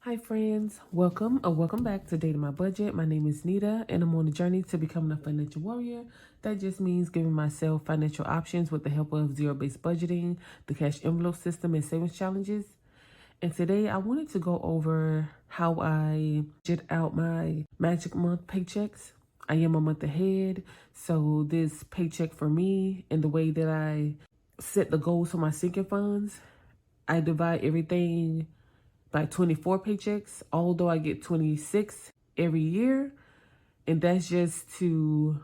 Hi friends, welcome or welcome back to Dating My Budget. My name is Nita and I'm on a journey to becoming a financial warrior. That just means giving myself financial options with the help of zero-based budgeting, the cash envelope system, and savings challenges. And today I wanted to go over how I get out my magic month paychecks. I am a month ahead, so this paycheck for me and the way that I set the goals for my sinking funds, I divide everything by 24 paychecks, although I get 26 every year. And that's just to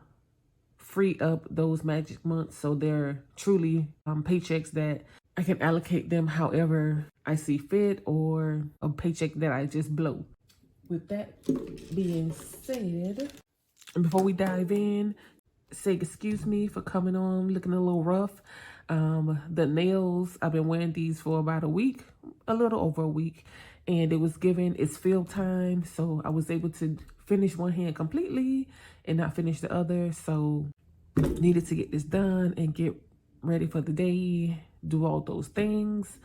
free up those magic months so they're truly paychecks that I can allocate them however I see fit, or a paycheck that I just blow. With that being said, and before we dive in, say excuse me for coming on looking a little rough. The nails, I've been wearing these for about a week, a little over a week, and it was given it's fill time, so I was able to finish one hand completely and not finish the other. So needed to get this done and get ready for the day, do all those things.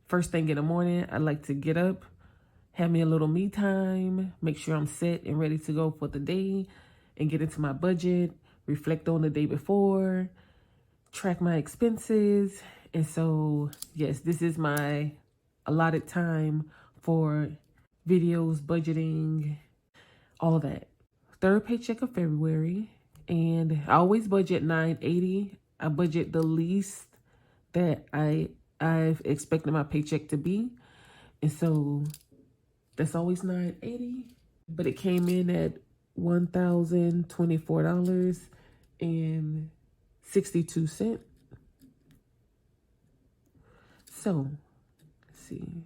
First thing in the morning, I like to get up, have me a little me time, make sure I'm set and ready to go for the day, and get into my budget, reflect on the day before, track my expenses. And so, yes, this is my allotted time for videos, budgeting, all that. Third paycheck of February, and I always budget $9.80. I budget the least that I've expected my paycheck to be. And so that's always $9.80, but it came in at $1,024.62. So let's see.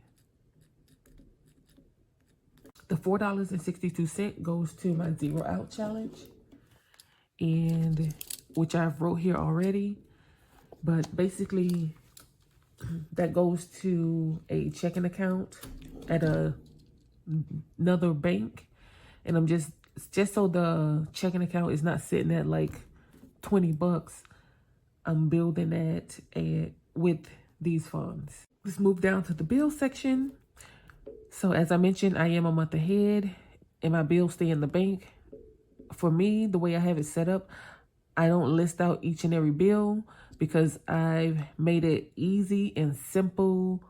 The $4.62 goes to my zero out challenge, and which I've wrote here already. But basically, that goes to a checking account at another bank, and I'm just so the checking account is not sitting at like $20. I'm building that with these funds. Let's move down to the bill section. So as I mentioned, I am a month ahead and my bills stay in the bank. For me, the way I have it set up, I don't list out each and every bill because I've made it easy and simple.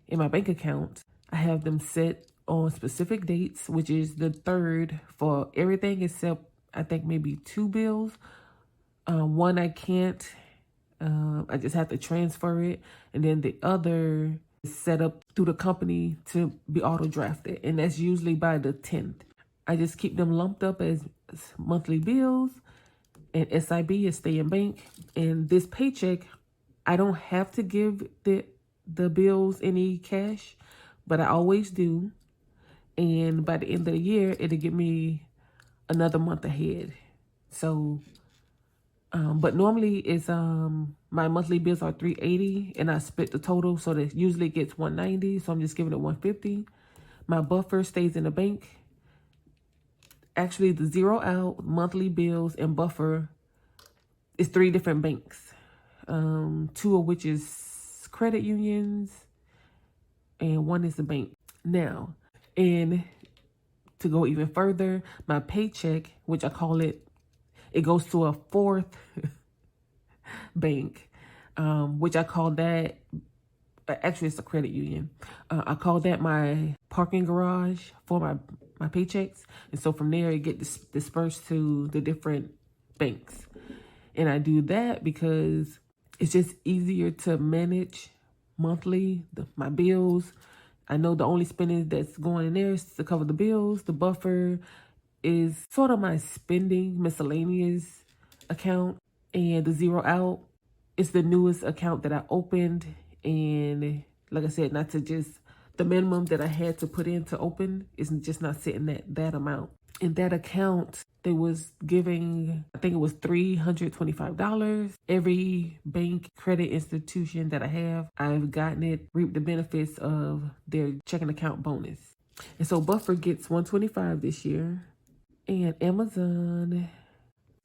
In my bank account, I have them set on specific dates, which is the 3rd for everything except I think maybe 2 bills. One I can't, I just have to transfer it, and then the other is set up through the company to be auto drafted, and that's usually by the 10th. I just keep them lumped up as monthly bills, and SIB is stay in bank. And this paycheck, I don't have to give the bills any cash, but I always do. And by the end of the year, it'll give me another month ahead. So, but normally it's my monthly bills are $380, and I split the total, so that usually gets $190. So I'm just giving it $150. My buffer stays in the bank. Actually, the zero out, monthly bills, and buffer is 3 different banks. 2 of which is credit unions, and 1 is the bank. Now, and to go even further, my paycheck, which I call it goes to a 4th bank, which I call that, actually it's a credit union. I call that my parking garage for my paychecks. And so from there, it gets dispersed to the different banks. And I do that because it's just easier to manage monthly my bills. I know the only spending that's going in there is to cover the bills. The buffer is sort of my spending miscellaneous account, and the zero out is the newest account that I opened. And like I said, not to just the minimum that I had to put in to open is just not sitting at that amount. In that account, they was giving, I think it was $325. Every bank credit institution that I have, I've gotten it, reaped the benefits of their checking account bonus. And so buffer gets $125 this year. And Amazon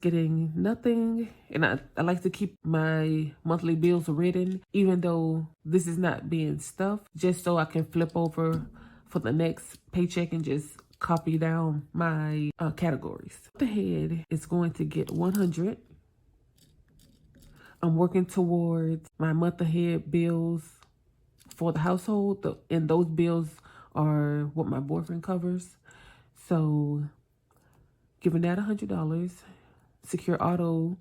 getting nothing. And I like to keep my monthly bills written, even though this is not being stuffed, just so I can flip over for the next paycheck and just copy down my categories. The head is going to get 100. I'm working towards my month ahead bills for the household, and those bills are what my boyfriend covers. So giving that $100. Secure Auto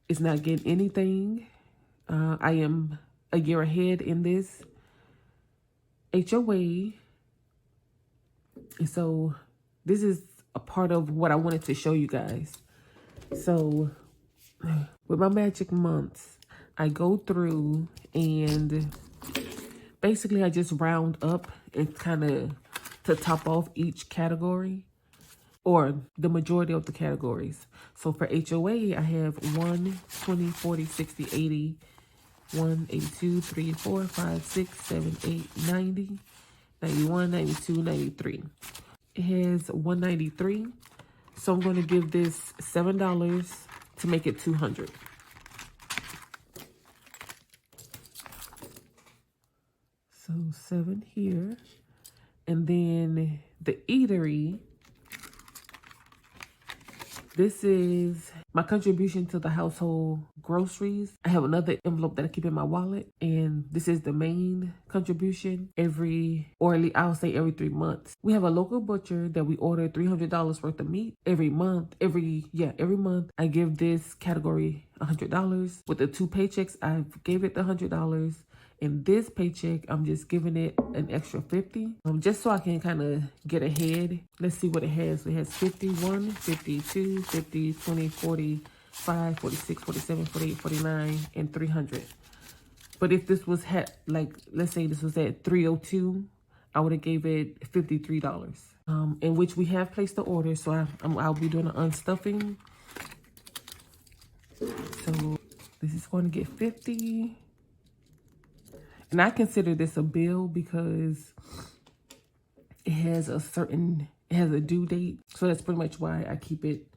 is not getting anything. I am a year ahead in this. HOA. And so this is a part of what I wanted to show you guys. So with my magic months, I go through and basically I just round up and kind of to top off each category or the majority of the categories. So for HOA, I have 1, 20, 40, 60, 80, 1, 82, 3, 4, 5, 6, 7, 8, 90, 91, 92, 93. It has 193. So I'm going to give this $7 to make it 200. So 7 here. And then the eatery, this is my contribution to the household groceries. I have another envelope that I keep in my wallet, and this is the main contribution I'll say every 3 months. We have a local butcher that we order $300 worth of meat every month. Every month I give this category $100. With the 2 paychecks, I gave it the $100. In this paycheck, I'm just giving it an extra 50, just so I can kind of get ahead. Let's see what it has. It has 51, 52, 50, 20, 45, 46, 47, 48, 49, and 300. But if this was let's say this was at 302, I would have gave it $53. In which we have placed the order, so I'll be doing an unstuffing. So this is going to get 50. And I consider this a bill because it has a due date. So that's pretty much why I keep it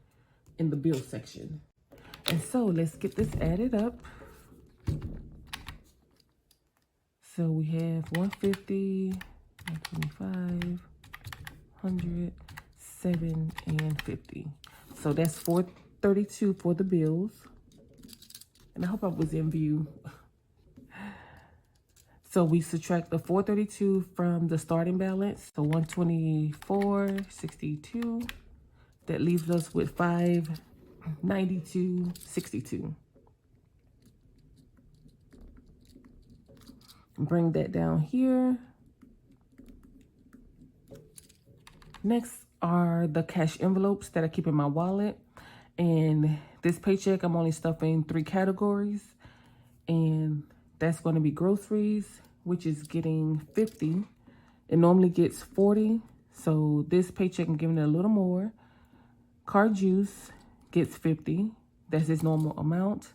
in the bill section. And so let's get this added up. So we have 150, 125, 100, 7, and 50. So that's 432 for the bills. And I hope I was in view. So we subtract the 432 from the starting balance. So 124.62. That leaves us with 592.62. Bring that down here. Next are the cash envelopes that I keep in my wallet. And this paycheck, I'm only stuffing 3 categories. And that's going to be groceries, which is getting 50. It normally gets 40. So this paycheck, I'm giving it a little more. Car juice gets 50. That's its normal amount.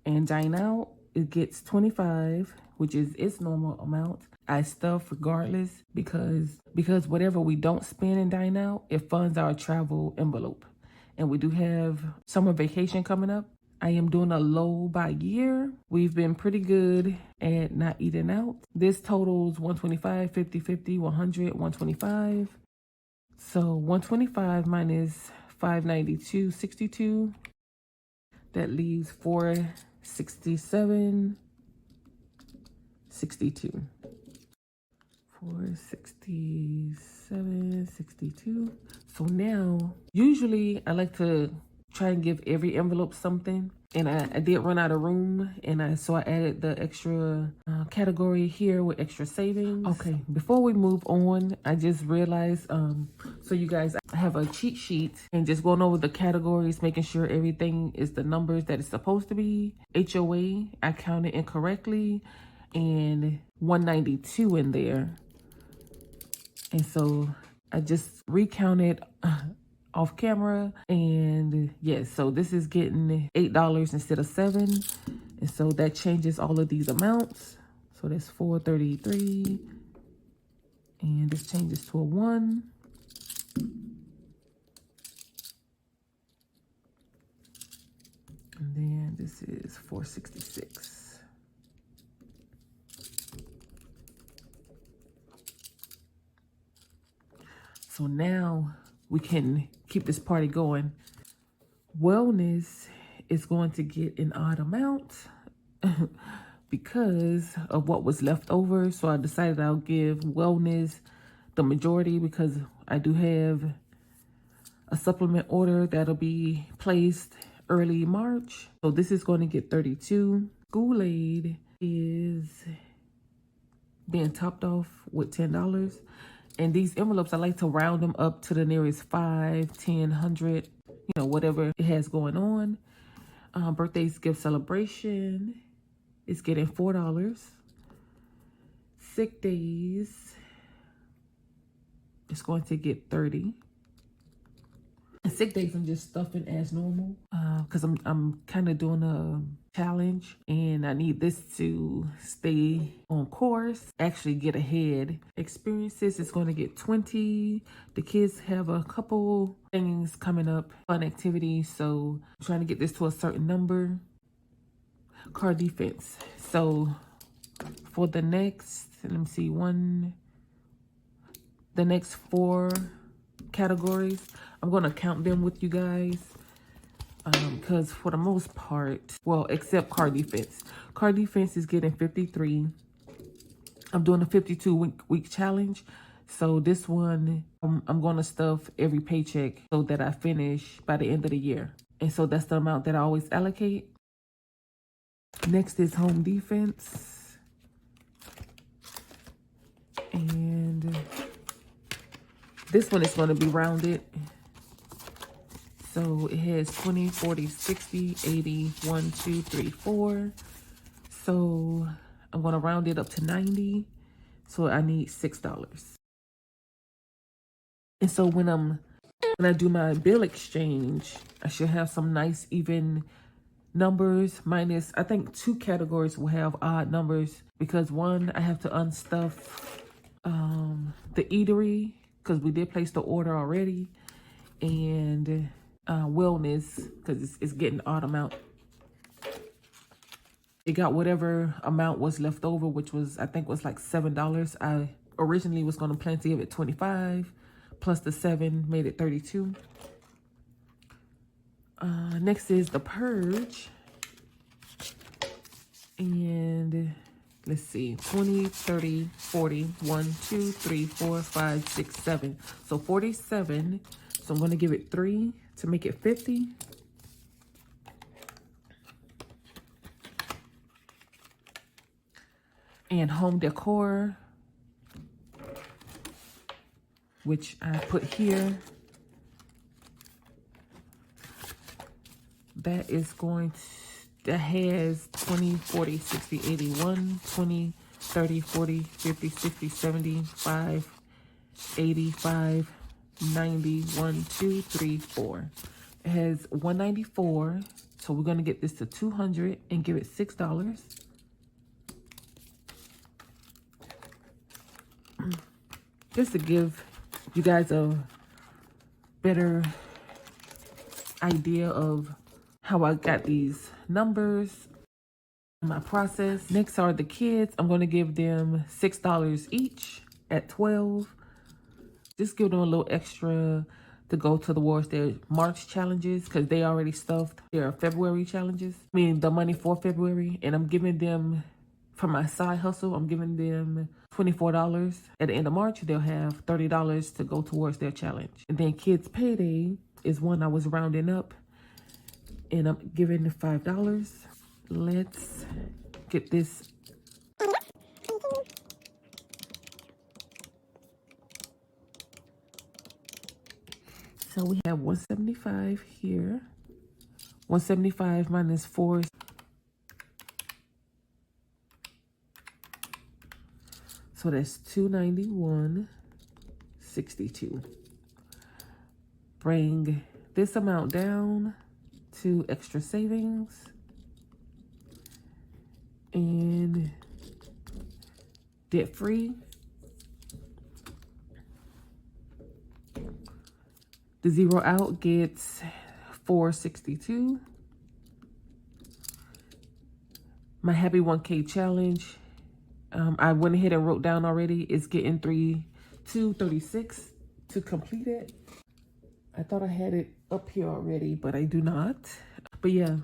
And dine out, it gets 25, which is its normal amount. I stuff regardless because whatever we don't spend in dine out, it funds our travel envelope. And we do have summer vacation coming up. I am doing a low by year. We've been pretty good at not eating out. This totals 125, 50, 50, 100, 125. So 125 minus 592.62. That leaves 467.62. 467.62. So now, usually I like to try and give every envelope something, and I did run out of room, and so I added the extra category here with extra savings. Okay, before we move on, I just realized, so you guys, I have a cheat sheet and just going over the categories, making sure everything is the numbers that it's supposed to be. HOA, I counted incorrectly, and 192 in there. And so I just recounted off camera, and yes, so this is getting $8 instead of $7, and so that changes all of these amounts. So that's 433, and this changes to a 1. And then this is 466. So now we can keep this party going. Wellness is going to get an odd amount because of what was left over. So I decided I'll give wellness the majority because I do have a supplement order that'll be placed early March. So this is going to get 32. School aid is being topped off with $10. And these envelopes, I like to round them up to the nearest 5, 10, 100, you know, whatever it has going on. Birthdays gift celebration is getting $4. Sick days is going to get 30. And sick days, I'm just stuffing as normal because I'm kind of doing a challenge and I need this to stay on course, actually get ahead. Experiences is going to get 20. The kids have a couple things coming up, fun activities, so I'm trying to get this to a certain number. Card defense. So for the next, let me see, the next 4 categories, I'm going to count them with you guys because for the most part, well, except card defense. Card defense is getting 53. I'm doing a 52-week challenge. So this one, I'm going to stuff every paycheck so that I finish by the end of the year. And so that's the amount that I always allocate. Next is home defense. And this one is going to be rounded. So it has 20, 40, 60, 80, 1, 2, 3, 4. So I'm going to round it up to 90. So I need $6. And so when I do my bill exchange, I should have some nice even numbers minus, I think 2 categories will have odd numbers because one, I have to unstuff the eatery because we did place the order already, and wellness because it's getting odd amount. It got whatever amount was left over, which was, I think was like $7. I originally was going to plan to give it 25 plus the 7 made it 32. Next is the purge. And let's see, 20, 30, 40, 1, 2, 3, 4, 5, 6, 7. So 47. So I'm going to give it 3 to make it 50. And home decor, which I put here. That is going to, that has 20, 40, 60, 80, 1, 20, 30, 40, 50, 60, 75, 85, 90, 1, 2, 3, 4. It has 194. So we're going to get this to 200 and give it $6. Just to give you guys a better idea of how I got these numbers, my process. Next are the kids. I'm going to give them $6 each at 12. Just give them a little extra to go towards their March challenges because they already stuffed their February challenges. I mean, the money for February. And I'm giving them, for my side hustle, I'm giving them $24. At the end of March, they'll have $30 to go towards their challenge. And then kids payday is one I was rounding up. And I'm giving $5. Let's get this. So we have 175 here. 175 minus 4. So that's 291.62. Bring this amount down to extra savings. And debt free. The zero out gets 462. My Happy 1K challenge, I went ahead and wrote down already, it's getting 236 to complete it. I thought I had it up here already, but I do not. But yeah,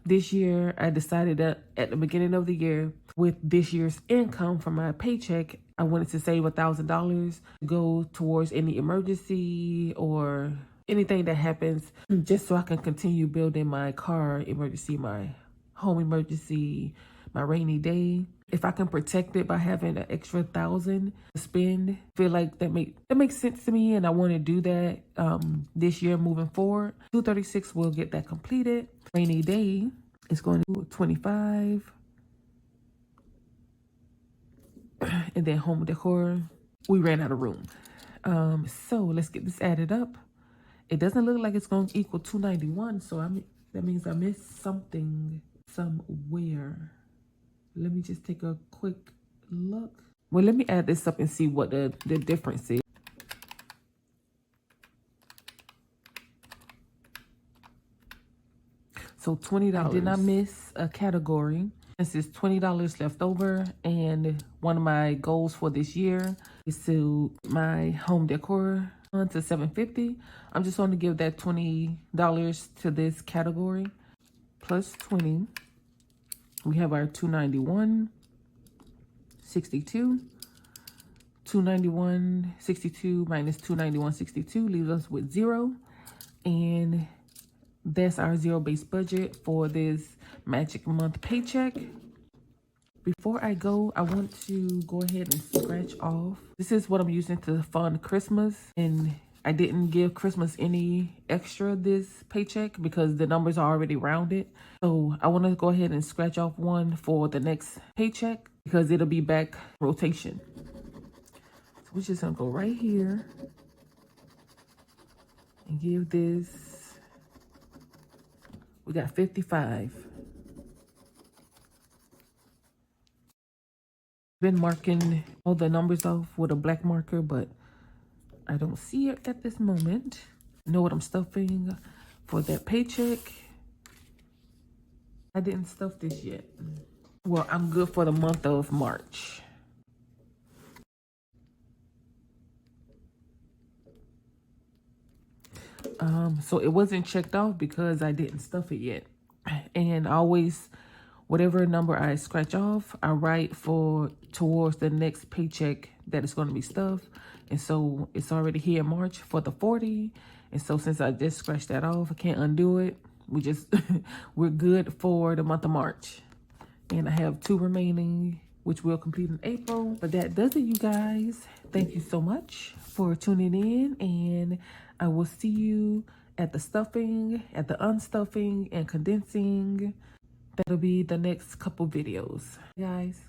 this year I decided that at the beginning of the year, with this year's income from my paycheck, I wanted to save $1,000 to go towards any emergency or anything that happens, just so I can continue building my car emergency, my home emergency, my rainy day. If I can protect it by having an extra $1,000 to spend, I feel like that makes sense to me, and I want to do that this year moving forward. 236 will get that completed. Rainy day is going to 25, and then home decor. We ran out of room, so let's get this added up. It doesn't look like it's going to equal 291, so that means I missed something somewhere. Let me just take a quick look. Well, let me add this up and see what the difference is. So $20. I did not miss a category. This is $20 left over, and one of my goals for this year is to my home decor to $750. I'm just going to give that $20 to this category plus 20. We have our 291, 62, 291, 62 minus 291, 62 leaves us with 0. And that's our zero-based budget for this magic month paycheck. Before I go, I want to go ahead and scratch off. This is what I'm using to fund Christmas, and I didn't give Christmas any extra this paycheck because the numbers are already rounded. So I want to go ahead and scratch off one for the next paycheck because it'll be back rotation. So we're just going to go right here and give this, we got 55. Been marking all the numbers off with a black marker, but I don't see it at this moment. I know what I'm stuffing for that paycheck. I didn't stuff this yet. Well, I'm good for the month of March. So it wasn't checked off because I didn't stuff it yet. And always, whatever number I scratch off, I write for towards the next paycheck that is going to be stuffed. And so it's already here in March for the 40. And so since I just scratched that off, I can't undo it. We're good for the month of March. And I have 2 remaining, which we'll complete in April. But that does it, you guys. Thank you so much for tuning in. And I will see you at the stuffing, at the unstuffing, and condensing. That'll be the next couple videos, guys.